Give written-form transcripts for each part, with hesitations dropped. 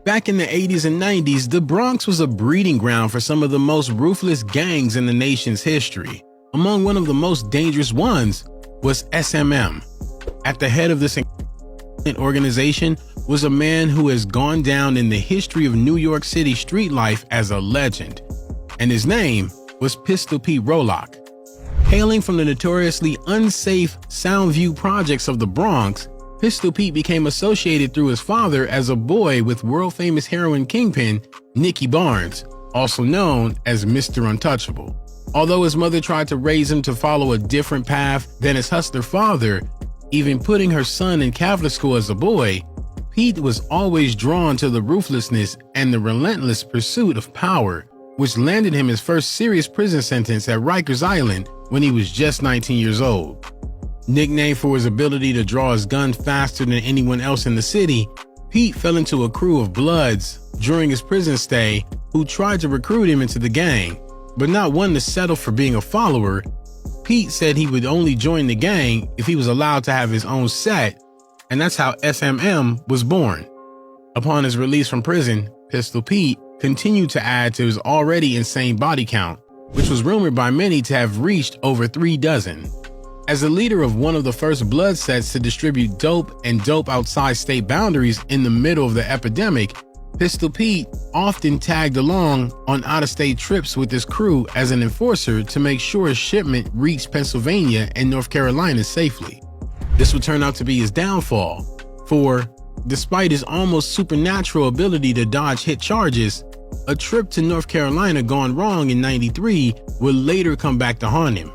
Back in the 80s and 90s, the Bronx was a breeding ground for some of the most ruthless gangs in the nation's history. Among one of the most dangerous ones was SMM. At the head of this organization was a man who has gone down in the history of New York City street life as a legend, and his name was Pistol Pete Rolock. Hailing from the notoriously unsafe Soundview projects of the Bronx, Pistol Pete became associated through his father as a boy with world-famous heroin kingpin Nicky Barnes, also known as Mr. Untouchable. Although his mother tried to raise him to follow a different path than his hustler father, even putting her son in Catholic school as a boy, Pete was always drawn to the ruthlessness and the relentless pursuit of power, which landed him his first serious prison sentence at Rikers Island when he was just 19 years old. Nicknamed for his ability to draw his gun faster than anyone else in the city, Pete fell into a crew of Bloods during his prison stay who tried to recruit him into the gang, but not one to settle for being a follower. Pete said he would only join the gang if he was allowed to have his own set, and that's how SMM was born. Upon his release from prison, Pistol Pete continued to add to his already insane body count, which was rumored by many to have reached over 3 dozen. As the leader of one of the first blood sets to distribute dope and dope outside state boundaries in the middle of the epidemic, Pistol Pete often tagged along on out-of-state trips with his crew as an enforcer to make sure his shipment reached Pennsylvania and North Carolina safely. This would turn out to be his downfall, for despite his almost supernatural ability to dodge hit charges, a trip to North Carolina gone wrong in '93 would later come back to haunt him.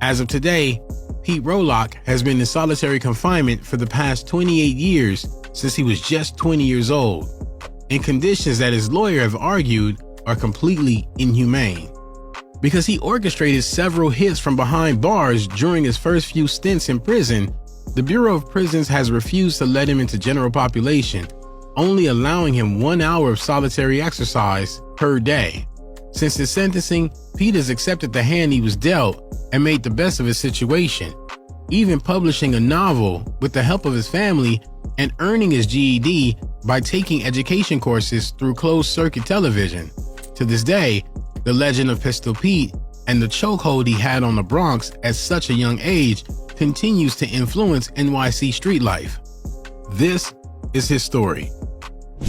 As of today, Pete Rolock has been in solitary confinement for the past 28 years since he was just 20 years old, in conditions that his lawyer have argued are completely inhumane. Because he orchestrated several hits from behind bars during his first few stints in prison, the Bureau of Prisons has refused to let him into general population, only allowing him 1 hour of solitary exercise per day. Since his sentencing, Pete has accepted the hand he was dealt and made the best of his situation, even publishing a novel with the help of his family and earning his GED by taking education courses through closed-circuit television. To this day, the legend of Pistol Pete and the chokehold he had on the Bronx at such a young age continues to influence NYC street life. This is his story.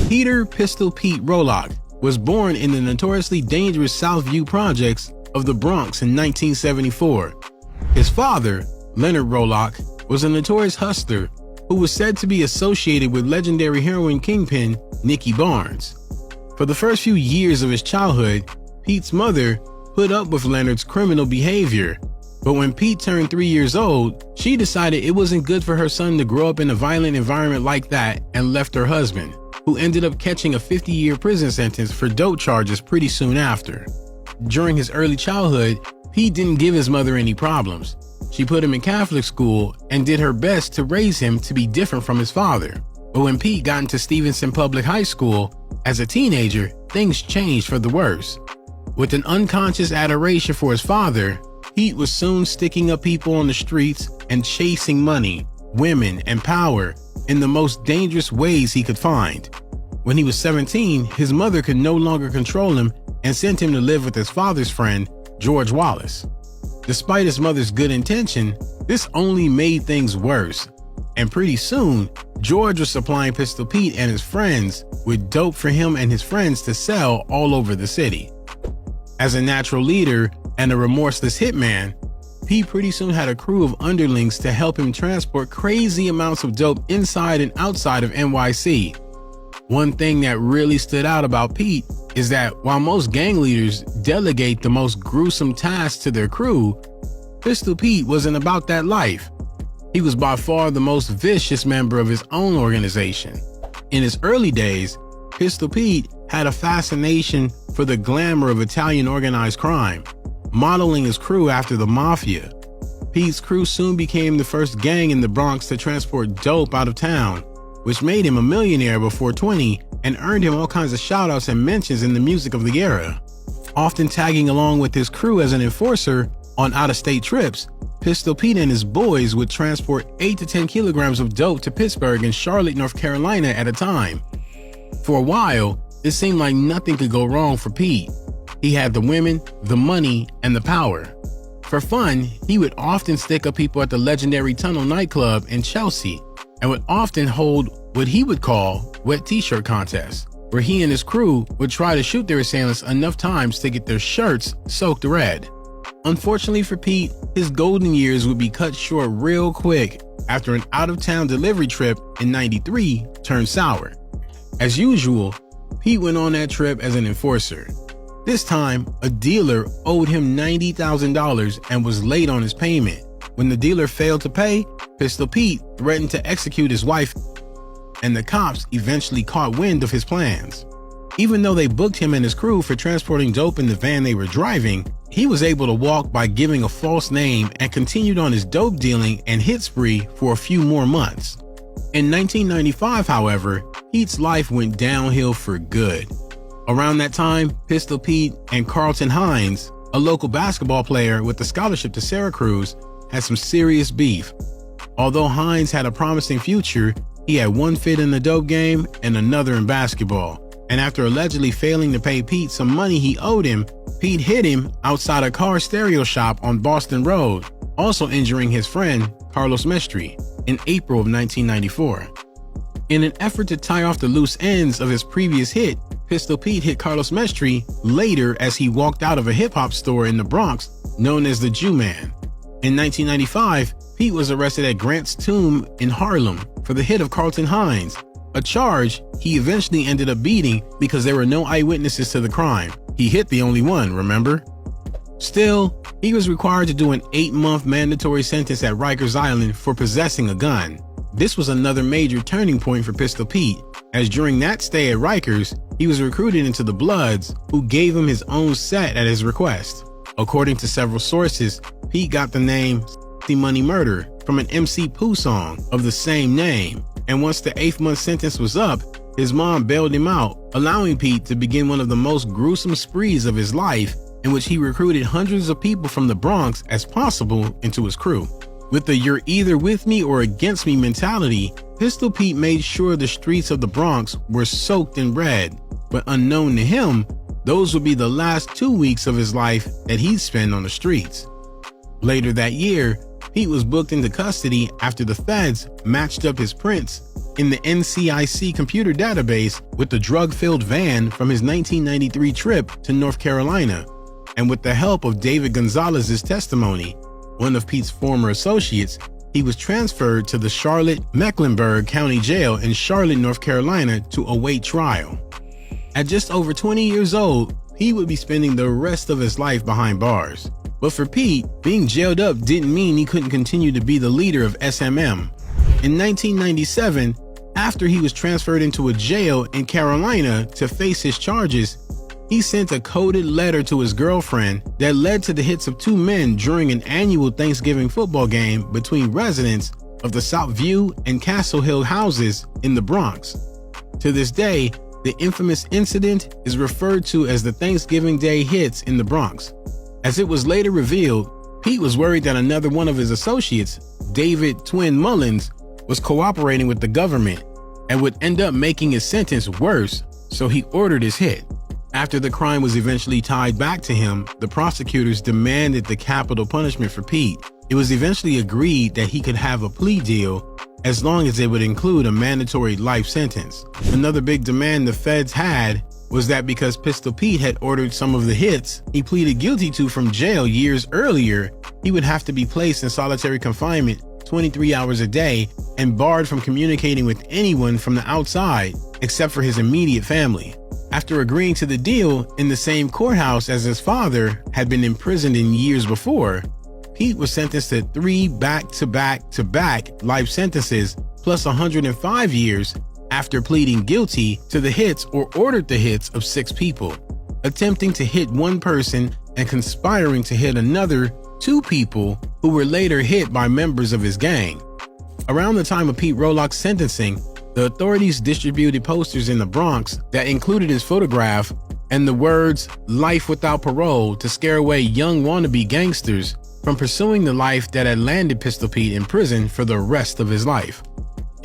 Peter Pistol Pete Rolock was born in the notoriously dangerous Southview projects of the Bronx in 1974. His father, Leonard Rolock, was a notorious hustler who was said to be associated with legendary heroin kingpin Nicky Barnes. For the first few years of his childhood, Pete's mother put up with Leonard's criminal behavior, but when Pete turned 3 years old, she decided it wasn't good for her son to grow up in a violent environment like that and left her husband, who ended up catching a 50-year prison sentence for dope charges pretty soon after. During his early childhood, Pete didn't give his mother any problems. She put him in Catholic school and did her best to raise him to be different from his father. But when Pete got into Stevenson Public High School, as a teenager, things changed for the worse. With an unconscious adoration for his father, Pete was soon sticking up people on the streets and chasing money, women, and power in the most dangerous ways he could find. When he was 17, his mother could no longer control him and sent him to live with his father's friend, George Wallace. Despite his mother's good intention, this only made things worse, and pretty soon, George was supplying Pistol Pete and his friends with dope for him and his friends to sell all over the city. As a natural leader and a remorseless hitman, Pete pretty soon had a crew of underlings to help him transport crazy amounts of dope inside and outside of NYC. One thing that really stood out about Pete is that while most gang leaders delegate the most gruesome tasks to their crew, Pistol Pete wasn't about that life. He was by far the most vicious member of his own organization. In his early days, Pistol Pete had a fascination for the glamour of Italian organized crime, modeling his crew after the mafia. Pete's crew soon became the first gang in the Bronx to transport dope out of town, which made him a millionaire before 20 and earned him all kinds of shoutouts and mentions in the music of the era. Often tagging along with his crew as an enforcer on out-of-state trips, Pistol Pete and his boys would transport 8 to 10 kilograms of dope to Pittsburgh and Charlotte, North Carolina at a time. For a while, it seemed like nothing could go wrong for Pete. He had the women, the money, and the power. For fun, he would often stick up people at the legendary Tunnel nightclub in Chelsea and would often hold what he would call wet t-shirt contests, where he and his crew would try to shoot their assailants enough times to get their shirts soaked red. Unfortunately for Pete, his golden years would be cut short real quick after an out-of-town delivery trip in '93 turned sour. As usual, Pete went on that trip as an enforcer. This time, a dealer owed him $90,000 and was late on his payment. When the dealer failed to pay, Pistol Pete threatened to execute his wife, and the cops eventually caught wind of his plans. Even though they booked him and his crew for transporting dope in the van they were driving, he was able to walk by giving a false name and continued on his dope dealing and hit spree for a few more months. In 1995, however, Pete's life went downhill for good. Around that time, Pistol Pete and Carlton Hines, a local basketball player with a scholarship to Syracuse, had some serious beef. Although Hines had a promising future, he had one fit in the dope game and another in basketball. And after allegedly failing to pay Pete some money he owed him, Pete hit him outside a car stereo shop on Boston Road, also injuring his friend, Carlos Mestri, in April of 1994. In an effort to tie off the loose ends of his previous hit, Pistol Pete hit Carlos Mestri later as he walked out of a hip-hop store in the Bronx known as the Jew Man. In 1995, Pete was arrested at Grant's Tomb in Harlem for the hit of Carlton Hines, a charge he eventually ended up beating because there were no eyewitnesses to the crime. He hit the only one, remember? Still, he was required to do an 8-month mandatory sentence at Rikers Island for possessing a gun. This was another major turning point for Pistol Pete, as during that stay at Rikers, he was recruited into the Bloods, who gave him his own set at his request. According to several sources, Pete got the name Money Murder from an MC Pooh song of the same name, and once the 8th-month sentence was up, his mom bailed him out, allowing Pete to begin one of the most gruesome sprees of his life, in which he recruited hundreds of people from the Bronx as possible into his crew. With the "you're either with me or against me" mentality, Pistol Pete made sure the streets of the Bronx were soaked in red, but unknown to him, those would be the last 2 weeks of his life that he'd spend on the streets. Later that year, Pete was booked into custody after the feds matched up his prints in the NCIC computer database with the drug-filled van from his 1993 trip to North Carolina, and with the help of David Gonzalez's testimony, one of Pete's former associates, he was transferred to the Charlotte-Mecklenburg County Jail in Charlotte, North Carolina to await trial. At just over 20 years old, Pete would be spending the rest of his life behind bars. But for Pete, being jailed up didn't mean he couldn't continue to be the leader of SMM. In 1997, after he was transferred into a jail in Carolina to face his charges, he sent a coded letter to his girlfriend that led to the hits of 2 men during an annual Thanksgiving football game between residents of the South View and Castle Hill houses in the Bronx. To this day, the infamous incident is referred to as the Thanksgiving Day hits in the Bronx. As it was later revealed, Pete was worried that another one of his associates, David Twin Mullins, was cooperating with the government and would end up making his sentence worse, so he ordered his hit. After the crime was eventually tied back to him, the prosecutors demanded the capital punishment for Pete. It was eventually agreed that he could have a plea deal as long as it would include a mandatory life sentence. Another big demand the feds had was that because Pistol Pete had ordered some of the hits he pleaded guilty to from jail years earlier, he would have to be placed in solitary confinement 23 hours a day and barred from communicating with anyone from the outside except for his immediate family. After agreeing to the deal in the same courthouse as his father had been imprisoned in years before, Pete was sentenced to 3 back-to-back life sentences plus 105 years after pleading guilty to the hits or ordered the hits of 6 people, attempting to hit one person and conspiring to hit another 2 people who were later hit by members of his gang. Around the time of Pete Rolock's sentencing, the authorities distributed posters in the Bronx that included his photograph and the words "life without parole" to scare away young wannabe gangsters from pursuing the life that had landed Pistol Pete in prison for the rest of his life.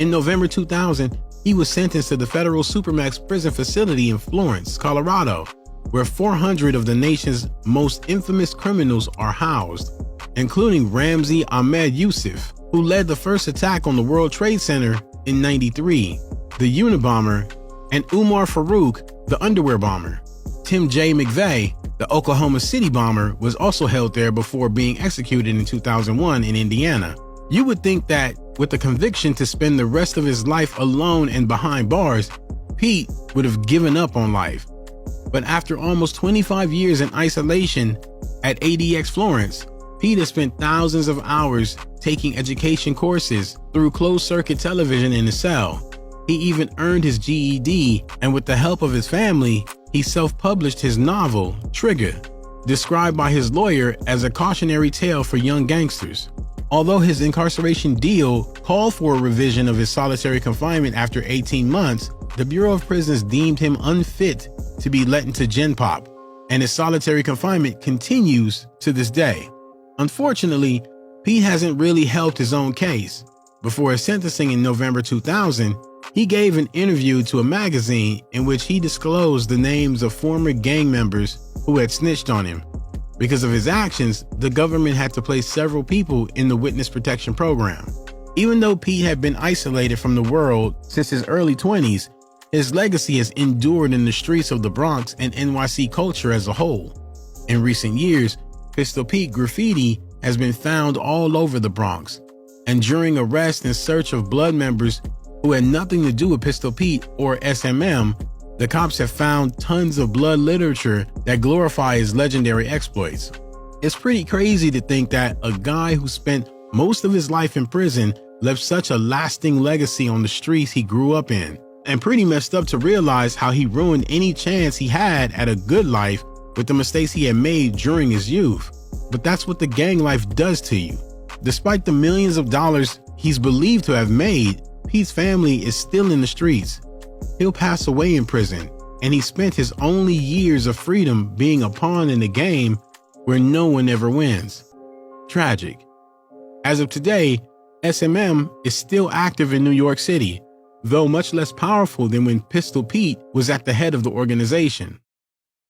In November 2000, he was sentenced to the federal Supermax prison facility in Florence, Colorado, where 400 of the nation's most infamous criminals are housed, including Ramzi Ahmed Youssef, who led the first attack on the World Trade Center in '93, the Unabomber, and Umar Farouk, the underwear bomber. Tim J. McVeigh, the Oklahoma City bomber, was also held there before being executed in 2001 in Indiana. You would think that with the conviction to spend the rest of his life alone and behind bars, Pete would have given up on life. But after almost 25 years in isolation at ADX Florence, Pete has spent thousands of hours taking education courses through closed-circuit television in his cell. He even earned his GED, and with the help of his family, he self-published his novel, Trigger, described by his lawyer as a cautionary tale for young gangsters. Although his incarceration deal called for a revision of his solitary confinement after 18 months, the Bureau of Prisons deemed him unfit to be let into Gen Pop, and his solitary confinement continues to this day. Unfortunately, Pete hasn't really helped his own case. Before his sentencing in November 2000, he gave an interview to a magazine in which he disclosed the names of former gang members who had snitched on him. Because of his actions, the government had to place several people in the witness protection program. Even though Pete had been isolated from the world since his early 20s, his legacy has endured in the streets of the Bronx and NYC culture as a whole. In recent years, Pistol Pete graffiti has been found all over the Bronx, and during arrests in search of blood members who had nothing to do with Pistol Pete or SMM, the cops have found tons of blood literature that glorify his legendary exploits. It's pretty crazy to think that a guy who spent most of his life in prison left such a lasting legacy on the streets he grew up in, and pretty messed up to realize how he ruined any chance he had at a good life with the mistakes he had made during his youth. But that's what the gang life does to you. Despite the millions of dollars he's believed to have made, Pete's family is still in the streets. He'll pass away in prison, and he spent his only years of freedom being a pawn in a game where no one ever wins. Tragic. As of today, SMM is still active in New York City, though much less powerful than when Pistol Pete was at the head of the organization.